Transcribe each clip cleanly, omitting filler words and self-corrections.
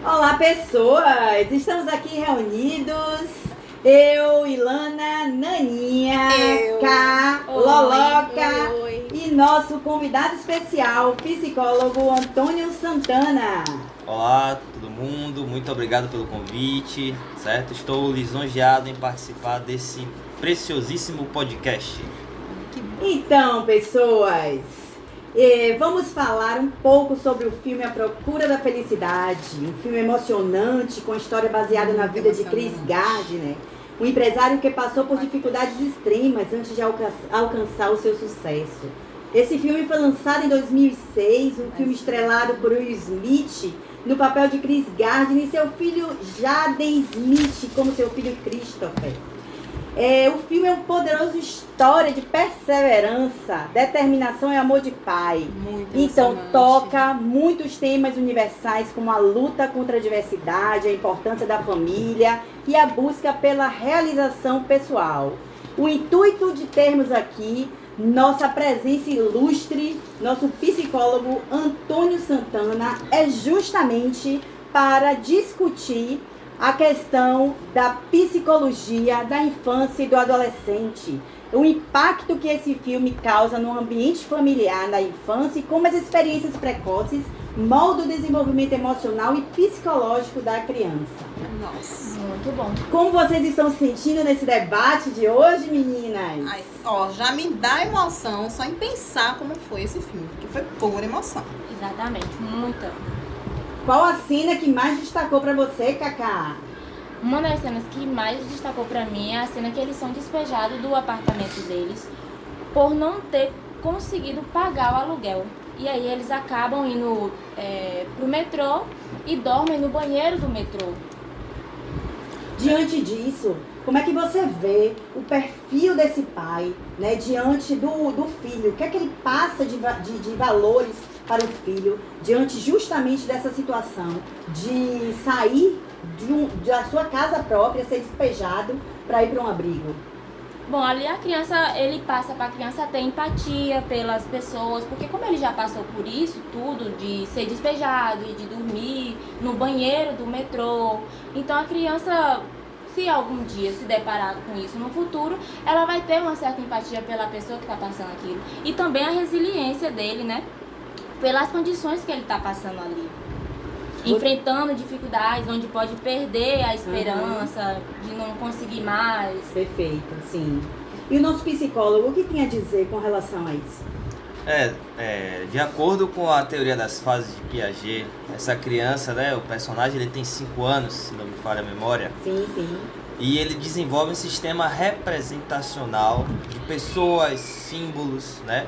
Olá, pessoas! Estamos aqui reunidos. Eu, Ilana, Naninha, Ká, Loloca e nosso convidado especial, psicólogo Antônio Santana. Olá, todo mundo. Muito obrigado pelo convite, certo? Estou lisonjeado em participar desse preciosíssimo podcast. Então, pessoas, vamos falar um pouco sobre o filme A Procura da Felicidade, um filme emocionante com história baseada na vida de Chris Gardner, um empresário que passou por dificuldades extremas antes de alcançar o seu sucesso. Esse filme foi lançado em 2006, um filme estrelado por Will Smith no papel de Chris Gardner e seu filho Jaden Smith como seu filho Christopher. O filme é uma poderosa história de perseverança, determinação e amor de pai. Então toca muitos temas universais como a luta contra a diversidade, a importância da família e a busca pela realização pessoal. O intuito de termos aqui nossa presença ilustre, nosso psicólogo Antônio Santana, é justamente para discutir a questão da psicologia da infância e do adolescente, o impacto que esse filme causa no ambiente familiar na infância e como as experiências precoces moldam o desenvolvimento emocional e psicológico da criança. Nossa, muito bom. Como vocês estão se sentindo nesse debate de hoje, meninas? Ai, já me dá emoção só em pensar como foi esse filme, porque foi pura emoção. Exatamente, muita. Qual a cena que mais destacou pra você, Cacá? Uma das cenas que mais destacou pra mim é a cena que eles são despejados do apartamento deles por não ter conseguido pagar o aluguel. E aí eles acabam indo pro metrô e dormem no banheiro do metrô. Diante disso, como é que você vê o perfil desse pai, né, diante do filho? O que é que ele passa de valores para o filho, diante justamente dessa situação de sair da sua casa própria, ser despejado para ir para um abrigo? Bom, ali ele passa para a criança ter empatia pelas pessoas, porque como ele já passou por isso tudo, de ser despejado e de dormir no banheiro do metrô, então a criança, se algum dia se deparar com isso no futuro, ela vai ter uma certa empatia pela pessoa que está passando aquilo. E também a resiliência dele, né? Pelas condições que ele está passando ali. Enfrentando dificuldades, onde pode perder a esperança de não conseguir mais. Perfeito, sim. E o nosso psicólogo, o que tem a dizer com relação a isso? De acordo com a teoria das fases de Piaget, essa criança, né, o personagem, ele tem 5 anos, se não me falha a memória. Sim, sim. E ele desenvolve um sistema representacional de pessoas, símbolos, né?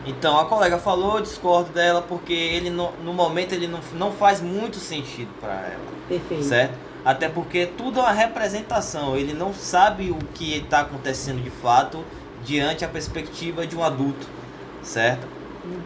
Então, a colega falou, eu discordo dela, porque ele no momento ele não faz muito sentido para ela. Perfeito. Certo? Até porque tudo é uma representação, ele não sabe o que está acontecendo de fato diante a perspectiva de um adulto, certo?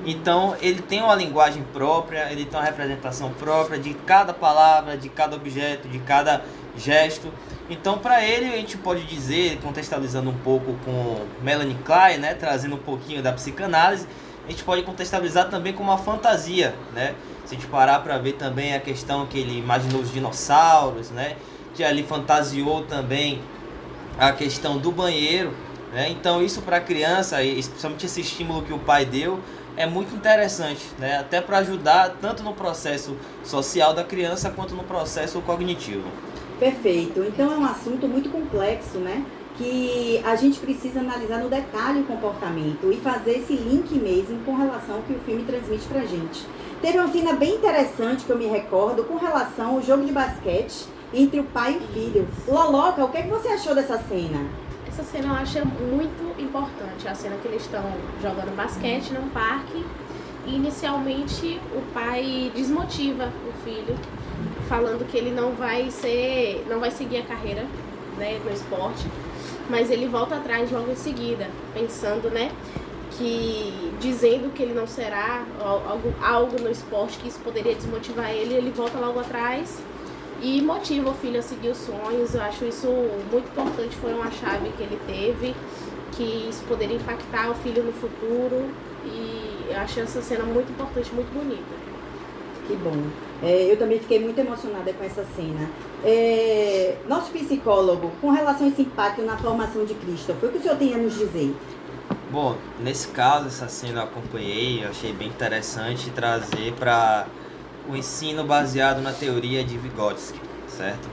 Então, ele tem uma linguagem própria, ele tem uma representação própria de cada palavra, de cada objeto, de cada gesto. Então, para ele, a gente pode dizer, contextualizando um pouco com Melanie Klein, né, trazendo um pouquinho da psicanálise, a gente pode contextualizar também como uma fantasia, né? Se a gente parar para ver também a questão que ele imaginou os dinossauros, né, que ali fantasiou também a questão do banheiro, né? Então, isso para a criança, especialmente esse estímulo que o pai deu, é muito interessante, né? Até para ajudar tanto no processo social da criança quanto no processo cognitivo. Perfeito. Então é um assunto muito complexo, né? Que a gente precisa analisar no detalhe o comportamento e fazer esse link mesmo com relação ao que o filme transmite pra gente. Teve uma cena bem interessante que eu me recordo com relação ao jogo de basquete entre o pai e o filho. Loloca, o que é que você achou dessa cena? Essa cena eu acho muito importante. A cena que eles estão jogando basquete num parque e inicialmente o pai desmotiva o filho, falando que ele não vai seguir a carreira, né, no esporte, mas ele volta atrás logo em seguida, pensando, né, dizendo que ele não será algo no esporte, que isso poderia desmotivar ele volta logo atrás e motiva o filho a seguir os sonhos. Eu acho isso muito importante, foi uma chave que ele teve, que isso poderia impactar o filho no futuro, e eu acho essa cena muito importante, muito bonita. Que bom. Eu também fiquei muito emocionada com essa cena. Nosso psicólogo, com relação a esse impacto na formação de Christopher, o que o senhor tem a nos dizer? Bom, nesse caso, essa cena eu acompanhei, eu achei bem interessante trazer para o ensino baseado na teoria de Vygotsky, certo?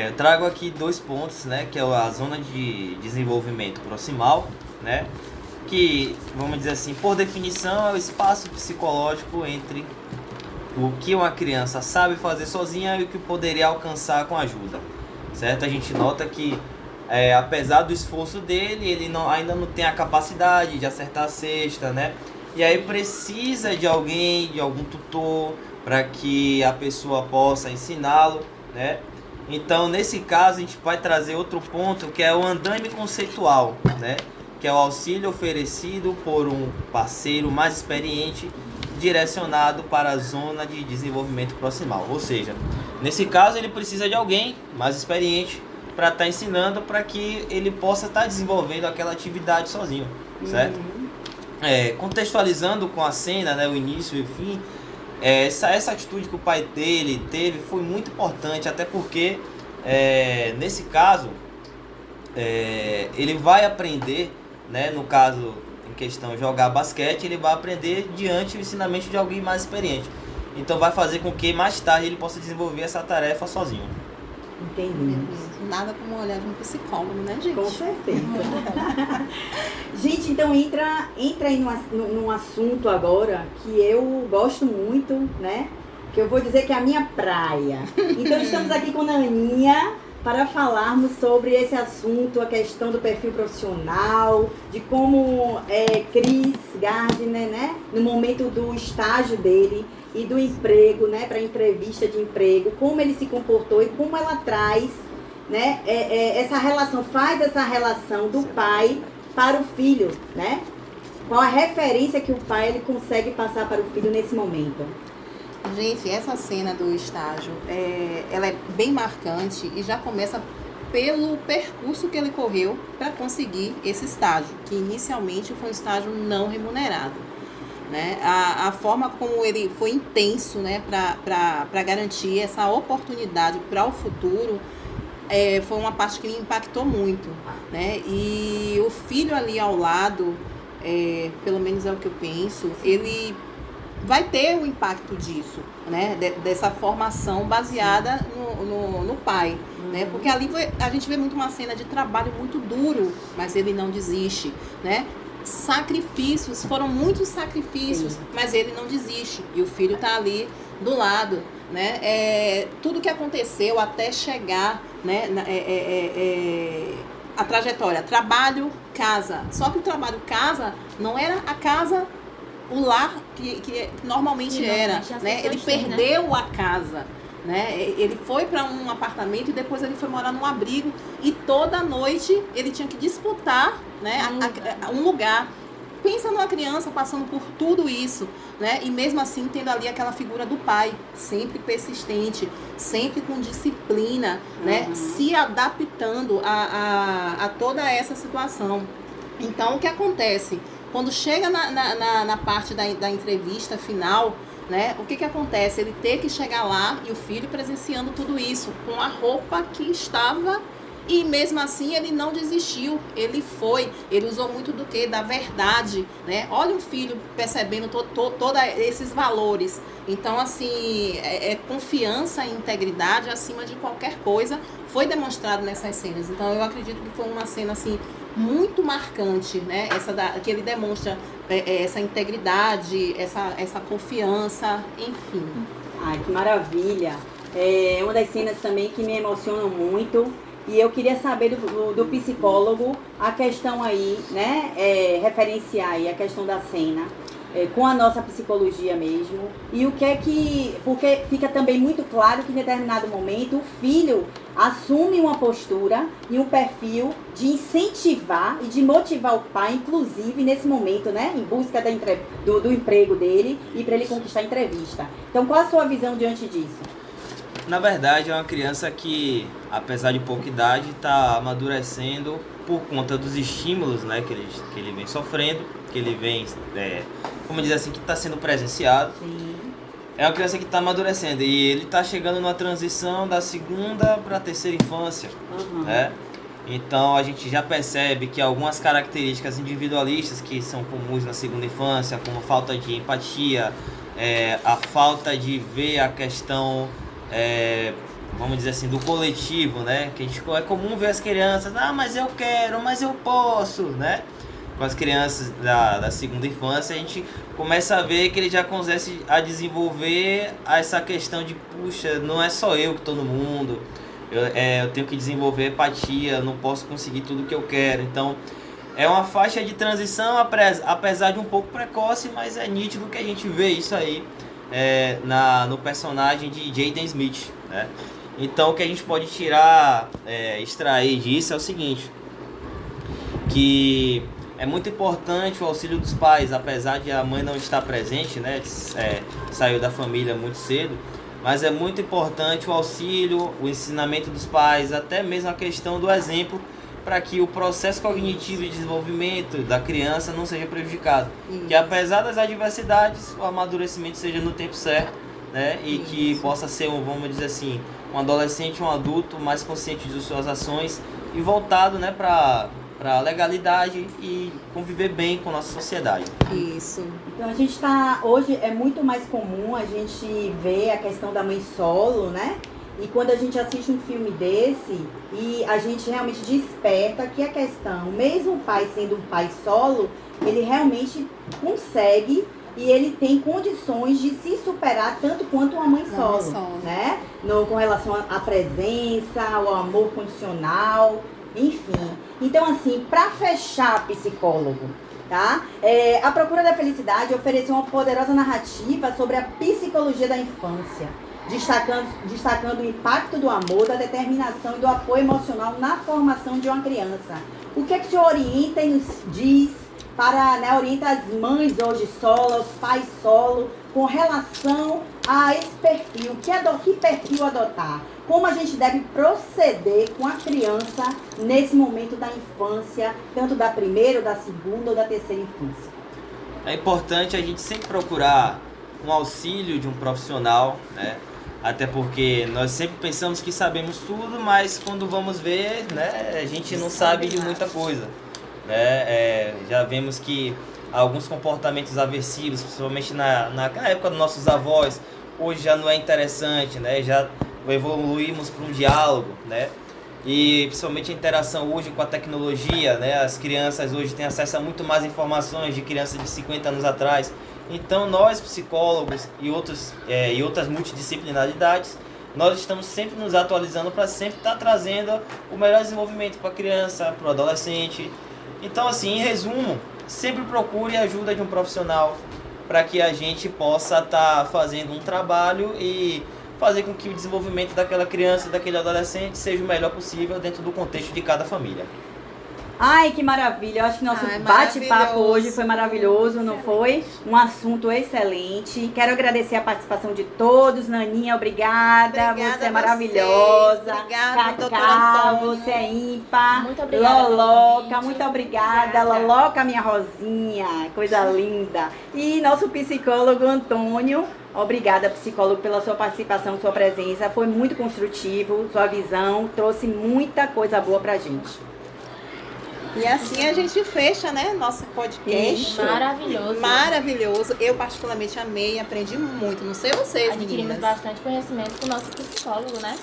Eu trago aqui 2 pontos, né, que é a zona de desenvolvimento proximal, né, que, vamos dizer assim, por definição, é o espaço psicológico entre o que uma criança sabe fazer sozinha e o que poderia alcançar com ajuda, certo? A gente nota que, apesar do esforço dele, ele ainda não tem a capacidade de acertar a cesta, né? E aí precisa de alguém, de algum tutor, para que a pessoa possa ensiná-lo, né? Então, nesse caso, a gente vai trazer outro ponto, que é o andaime conceitual, né? Que é o auxílio oferecido por um parceiro mais experiente, direcionado para a zona de desenvolvimento proximal. Ou seja, nesse caso, ele precisa de alguém mais experiente para estar ensinando, para que ele possa estar desenvolvendo aquela atividade sozinho, certo? Contextualizando com a cena, né, o início e o fim, essa atitude que o pai dele teve foi muito importante, até porque, nesse caso, ele vai aprender, né, no caso, em questão jogar basquete, ele vai aprender diante do ensinamento de alguém mais experiente. Então vai fazer com que mais tarde ele possa desenvolver essa tarefa sozinho. Entendi. Nada como olhar de um psicólogo, né, gente? Com certeza. Gente, então entra aí num assunto agora que eu gosto muito, né? Que eu vou dizer que é a minha praia. Então estamos aqui com a Naninha para falarmos sobre esse assunto, a questão do perfil profissional, de como Chris Gardner, né? No momento do estágio dele e do emprego, né? Para entrevista de emprego, como ele se comportou e como ela traz, né? Essa relação, faz essa relação do pai para o filho, né? Qual a referência que o pai ele consegue passar para o filho nesse momento? Gente, essa cena do estágio, ela é bem marcante e já começa pelo percurso que ele correu para conseguir esse estágio, que inicialmente foi um estágio não remunerado, né? A forma como ele foi intenso, né, para garantir essa oportunidade para o futuro, foi uma parte que me impactou muito, né? E o filho ali ao lado, pelo menos é o que eu penso, ele vai ter o impacto disso, né? Dessa formação baseada no pai, né? Porque ali a gente vê muito uma cena de trabalho muito duro, mas ele não desiste, né? Sacrifícios, foram muitos sacrifícios, mas ele não desiste. E o filho tá ali do lado, né? Tudo que aconteceu até chegar, né? A trajetória, trabalho, casa. Só que o trabalho, casa, não era a casa, o lar que normalmente era, né? Ele perdeu a casa, né? Ele foi para um apartamento e depois ele foi morar num abrigo e toda noite ele tinha que disputar, né, um lugar. Pensa numa criança passando por tudo isso, né? E mesmo assim tendo ali aquela figura do pai, sempre persistente, sempre com disciplina, né? Se adaptando a toda essa situação. Então, o que acontece? Quando chega na parte da entrevista final, né? O que acontece? Ele ter que chegar lá e o filho presenciando tudo isso, com a roupa que estava. E mesmo assim ele não desistiu, ele usou muito do que? Da verdade, né? Olha um filho percebendo todos esses valores. Então, assim, confiança e integridade acima de qualquer coisa foi demonstrado nessas cenas. Então, eu acredito que foi uma cena, assim, muito marcante, né? Que ele demonstra essa integridade, essa confiança, enfim. Ai, que maravilha! É uma das cenas também que me emocionam muito. E eu queria saber do psicólogo a questão aí, né, referenciar aí a questão da cena, com a nossa psicologia mesmo. E o que é que... Porque fica também muito claro que em determinado momento o filho assume uma postura e um perfil de incentivar e de motivar o pai, inclusive nesse momento, né, em busca do emprego dele e para ele conquistar a entrevista. Então, qual a sua visão diante disso? Na verdade, é uma criança que, apesar de pouca idade, está amadurecendo por conta dos estímulos, né, que ele vem sofrendo, que ele vem, como dizer assim, que está sendo presenciado. Sim. é uma criança que está amadurecendo e ele está chegando numa transição da 2ª para a 3ª infância, né? Então a gente já percebe que algumas características individualistas que são comuns na 2ª infância, como a falta de empatia, a falta de ver a questão, vamos dizer assim, do coletivo, né? Que é comum ver as crianças, mas eu quero, mas eu posso, né? Com as crianças da 2ª infância, a gente começa a ver que ele já começa a desenvolver essa questão de, puxa, não é só eu que estou no mundo, eu tenho que desenvolver empatia, não posso conseguir tudo que eu quero. Então, é uma faixa de transição, apesar de um pouco precoce, mas é nítido que a gente vê isso aí no personagem de Jaden Smith, né? Então, o que a gente pode extrair disso é o seguinte, que é muito importante o auxílio dos pais, apesar de a mãe não estar presente, né? Saiu da família muito cedo, mas é muito importante o auxílio, o ensinamento dos pais, até mesmo a questão do exemplo, para que o processo cognitivo e de desenvolvimento da criança não seja prejudicado. Que apesar das adversidades, o amadurecimento seja no tempo certo, né? E que possa ser, vamos dizer assim, um adolescente, um adulto mais consciente de suas ações e voltado, né, para a legalidade e conviver bem com a nossa sociedade. Isso. Então a gente hoje é muito mais comum a gente ver a questão da mãe solo, né? E quando a gente assiste um filme desse, e a gente realmente desperta que a questão, mesmo o pai sendo um pai solo, ele realmente consegue e ele tem condições de se superar tanto quanto uma mãe solo, né? Com relação à presença, ao amor condicional, enfim. Então, assim, para fechar, psicólogo, tá? A Procura da Felicidade ofereceu uma poderosa narrativa sobre a psicologia da infância, destacando o impacto do amor, da determinação e do apoio emocional na formação de uma criança. O que é que o senhor orienta e nos diz orienta as mães hoje solo, os pais solo, com relação a esse perfil? Que perfil adotar? Como a gente deve proceder com a criança nesse momento da infância, tanto da 1ª, da 2ª ou da 3ª infância? É importante a gente sempre procurar um auxílio de um profissional, né? Até porque nós sempre pensamos que sabemos tudo, mas quando vamos ver, né, a gente não sabe de muita coisa, né? Já vemos que alguns comportamentos aversivos, principalmente na época dos nossos avós, hoje já não é interessante, né? Já evoluímos para um diálogo, né? E principalmente a interação hoje com a tecnologia, né? As crianças hoje têm acesso a muito mais informações de crianças de 50 anos atrás. Então nós, psicólogos e outras multidisciplinaridades, nós estamos sempre nos atualizando para sempre estar trazendo o melhor desenvolvimento para a criança, para o adolescente. Então, assim, em resumo, sempre procure a ajuda de um profissional para que a gente possa estar fazendo um trabalho e fazer com que o desenvolvimento daquela criança, daquele adolescente, seja o melhor possível dentro do contexto de cada família. Ai, que maravilha. Eu acho que nosso bate-papo hoje foi maravilhoso, não foi? Um assunto excelente. Quero agradecer a participação de todos. Naninha, obrigada. Você é maravilhosa. Obrigada, Cacá, você é ímpar. Muito obrigada. Loloca, muito obrigada. Loloca, minha rosinha. Coisa linda. E nosso psicólogo Antônio. Obrigada, psicólogo, pela sua participação, sua presença. Foi muito construtivo. Sua visão trouxe muita coisa boa pra gente. E assim a gente fecha, né, nosso podcast. Isso. Maravilhoso. Maravilhoso. Eu particularmente amei, aprendi muito. Não sei vocês, adquirimos meninas. bastante conhecimento com o nosso psicólogo, né?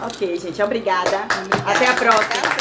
Ok, gente. Obrigada. Até a próxima.